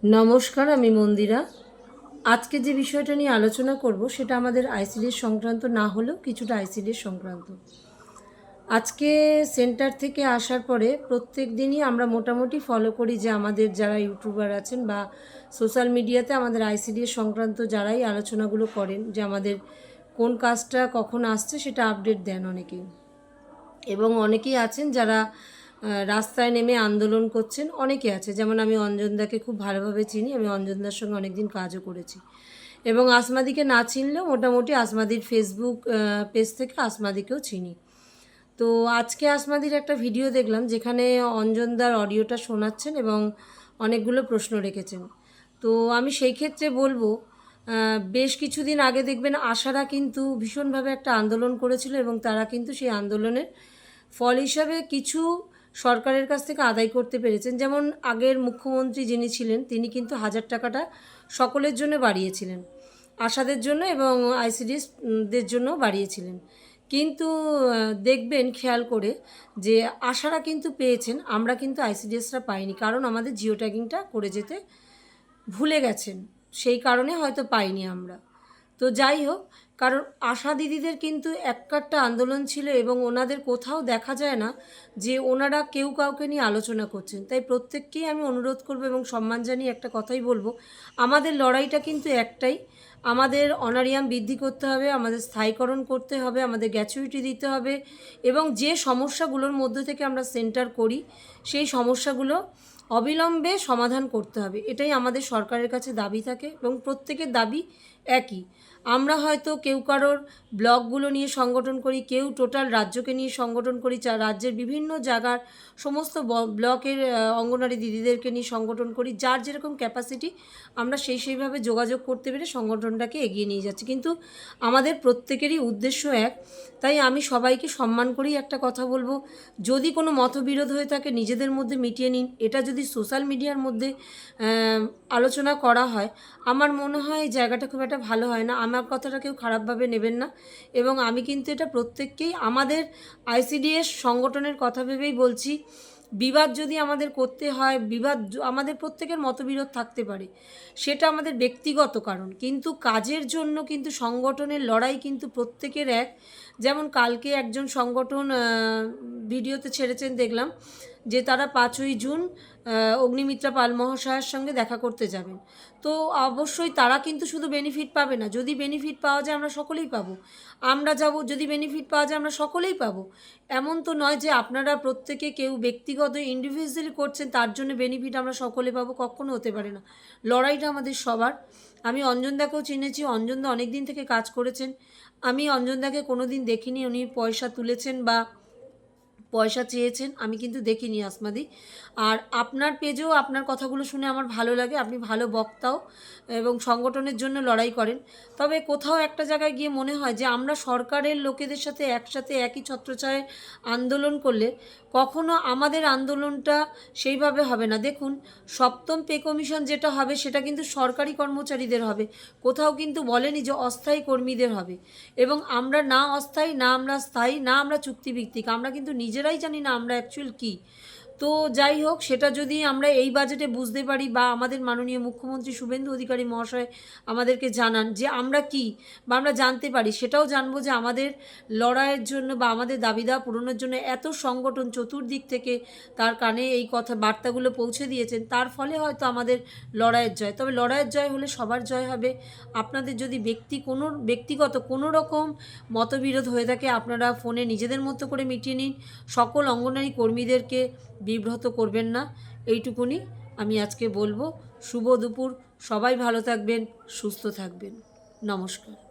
নমস্কার, আমি মন্দিরা। আজকে যে বিষয়টা নিয়ে আলোচনা করব সেটা আমাদের আইসিডিএস সংক্রান্ত না হলেও কিছুটা আইসিডিএস সংক্রান্ত। আজকে সেন্টার থেকে আসার পরে প্রত্যেক দিনই আমরা মোটামুটি ফলো করি যে আমাদের যারা ইউটিউবার আছেন বা সোশ্যাল মিডিয়াতে আমাদের আইসিডিএস সংক্রান্ত যারাই আলোচনাগুলো করেন, যে আমাদের কোন কাজটা কখন আসছে সেটা আপডেট দেন অনেকেই। এবং অনেকেই আছেন যারা রাস্তায় নেমে আন্দোলন করছেন, অনেকে আছে। যেমন আমি অঞ্জনদাকে খুব ভালোভাবে চিনি, আমি অঞ্জনদার সঙ্গে অনেকদিন কাজও করেছি। এবং আসমাদিকে না চিনলেও মোটামুটি আসমাদির ফেসবুক পেজ থেকে আসমাদিকেও চিনি। তো আজকে আসমাদির একটা ভিডিও দেখলাম যেখানে অঞ্জনদার অডিওটা শোনাচ্ছেন এবং অনেকগুলো প্রশ্ন রেখেছেন। তো আমি সেই ক্ষেত্রে বলবো, বেশ কিছুদিন আগে দেখবেন আশারা কিন্তু ভীষণভাবে একটা আন্দোলন করেছিল এবং তারা কিন্তু সেই আন্দোলনের ফল হিসাবে কিছু সরকারের কাছ থেকে আদায় করতে পেরেছেন। যেমন আগের মুখ্যমন্ত্রী যিনি ছিলেন তিনি কিন্তু 1000 টাকাটা সকলের জন্য বাড়িয়েছিলেন, আশাদের জন্য এবং আইসিডিএসদের জন্য বাড়িয়েছিলেন। কিন্তু দেখবেন খেয়াল করে যে আশারা কিন্তু পেয়েছেন, আমরা কিন্তু আইসিডিএসরা পাইনি, কারণ আমাদের জিও ট্যাগিংটা করে যেতে ভুলে গেছেন, সেই কারণে হয়তো পাইনি আমরা। তো যাই হোক, কারণ আশা দিদিদের কিন্তু একটা আন্দোলন ছিল এবং ওনাদের কোথাও দেখা যায় না যে ওনারা কেউ কাউকে নিয়ে আলোচনা করছেন। তাই প্রত্যেককেই আমি অনুরোধ করব এবং সম্মান জানিয়ে একটা কথাই বলবো, আমাদের লড়াইটা কিন্তু একটাই, আমাদের অনারিয়াম বৃদ্ধি করতে হবে, আমাদের স্থায়ীকরণ করতে হবে, আমাদের গ্র্যাচুইটি দিতে হবে এবং যে সমস্যাগুলোর মধ্য থেকে আমরা সেন্টার করি সেই সমস্যাগুলো অবিলম্বে সমাধান করতে হবে। এটাই আমাদের সরকারের কাছে দাবি থাকে এবং প্রত্যেকের দাবি একই। আমরা হয়তো কেউ কারোর ব্লকগুলো নিয়ে সংগঠন করি, কেউ টোটাল রাজ্যকে নিয়ে সংগঠন করি, রাজ্যের বিভিন্ন জায়গার সমস্ত ব্লকের অঙ্গনওয়াড়ি দিদিদেরকে নিয়ে সংগঠন করি, যার যেরকম ক্যাপাসিটি আমরা সেইভাবে যোগাযোগ করতে পেরে সংগঠনটাকে এগিয়ে নিয়ে যাচ্ছি। কিন্তু আমাদের প্রত্যেকেরই উদ্দেশ্য এক। তাই আমি সবাইকে সম্মান করেই একটা কথা বলবো, যদি কোনো মতবিরোধ হয়ে থাকে নিজেদের মধ্যে মিটিয়ে নিন। এটা যদি সোশ্যাল মিডিয়ার মধ্যে আলোচনা করা হয়, আমার মনে হয় এই জায়গাটা খুব একটা ভালো হয় না। আমার কথাটা কেউ খারাপভাবে নেবেন না এবং আমি কিন্তু এটা প্রত্যেককেই আমাদের আইসিডিএস সংগঠনের কথা ভেবেই বলছি। বিবাদ যদি আমাদের করতে হয়, বিবাদ আমাদের প্রত্যেকের মতবিরোধ থাকতে পারে, সেটা আমাদের ব্যক্তিগত কারণ, কিন্তু কাজের জন্য কিন্তু সংগঠনের লড়াই কিন্তু প্রত্যেকের এক। যেমন কালকে একজন সংগঠন ভিডিওতে ছেড়েছেন, দেখলাম যে তারা 5ই জুন অগ্নিমিত্রা পাল মহাশয়ের সঙ্গে দেখা করতে যাবেন। তো অবশ্যই তারা কিন্তু শুধু বেনিফিট পাবে না, যদি বেনিফিট পাওয়া যায় আমরা সকলেই পাবো। আমরা যাব, যদি বেনিফিট পাওয়া যায় আমরা সকলেই পাবো। এমন তো নয় যে আপনারা প্রত্যেকে কেউ ব্যক্তিগত ইন্ডিভিজুয়ালি করছেন তার জন্য বেনিফিট আমরা সকলে পাবো, কখনো হতে পারে না। লড়াইটা আমাদের সবার। আমি অঞ্জনদাকেও চিনেছি, অঞ্জনদা অনেক দিন থেকে কাজ করেছেন। আমি অঞ্জনদাকে কোনো দিন দেখিনি উনি পয়সা তুলেছেন বা পয়সা চেয়েছেন, আমি কিন্তু দেখিনি আসমাদি। আর আপনার পেজেও আপনার কথাগুলো শুনে আমার ভালো লাগে, আপনি ভালো বক্তাও এবং সংগঠনের জন্য লড়াই করেন। তবে কোথাও একটা জায়গায় গিয়ে মনে হয় যে আমরা সরকারের লোকেদের সাথে একসাথে একই ছত্রছায়ায় আন্দোলন করলে কখনো আমাদের আন্দোলনটা সেইভাবে হবে না। দেখুন, 7ম পে কমিশন যেটা হবে সেটা কিন্তু সরকারি কর্মচারীদের হবে, কোথাও কিন্তু বলেনি যে অস্থায়ী কর্মীদের হবে। এবং আমরা না অস্থায়ী, না আমরা স্থায়ী, না আমরা চুক্তিভিত্তিক, আমরা কিন্তু নিজেরাই জানি না আমরা অ্যাকচুয়াল কী। তো যাই হোক, সেটা যদি আমরা এই বাজেটে বুঝতে পারি বা আমাদের মাননীয় মুখ্যমন্ত্রী শুভেন্দু অধিকারী মহাশয় আমাদেরকে জানান যে আমরা কি, বা আমরা জানতে পারি, সেটাও জানবো যে আমাদের লড়াইয়ের জন্য বা আমাদের দাবি দাওয়া পূরণের জন্য এত সংগঠন চতুর্দিক থেকে তার কানে এই কথা বার্তাগুলো পৌঁছে দিয়েছেন, তার ফলে হয়তো আমাদের লড়াইয়ের জয়। তবে লড়াইয়ের জয় হলে সবার জয় হবে। আপনাদের যদি ব্যক্তিগত কোনো রকম মতবিরোধ হয়ে থাকে আপনারা ফোনে নিজেদের মতো করে মিটিয়ে নিন, সকল অঙ্গনওয়াড়ি কর্মীদেরকে বিব্রত করবেন না। এইটুকুনি আমি আজকে বলবো। শুভ দুপুর, সবাই ভালো থাকবেন, সুস্থ থাকবেন। নমস্কার।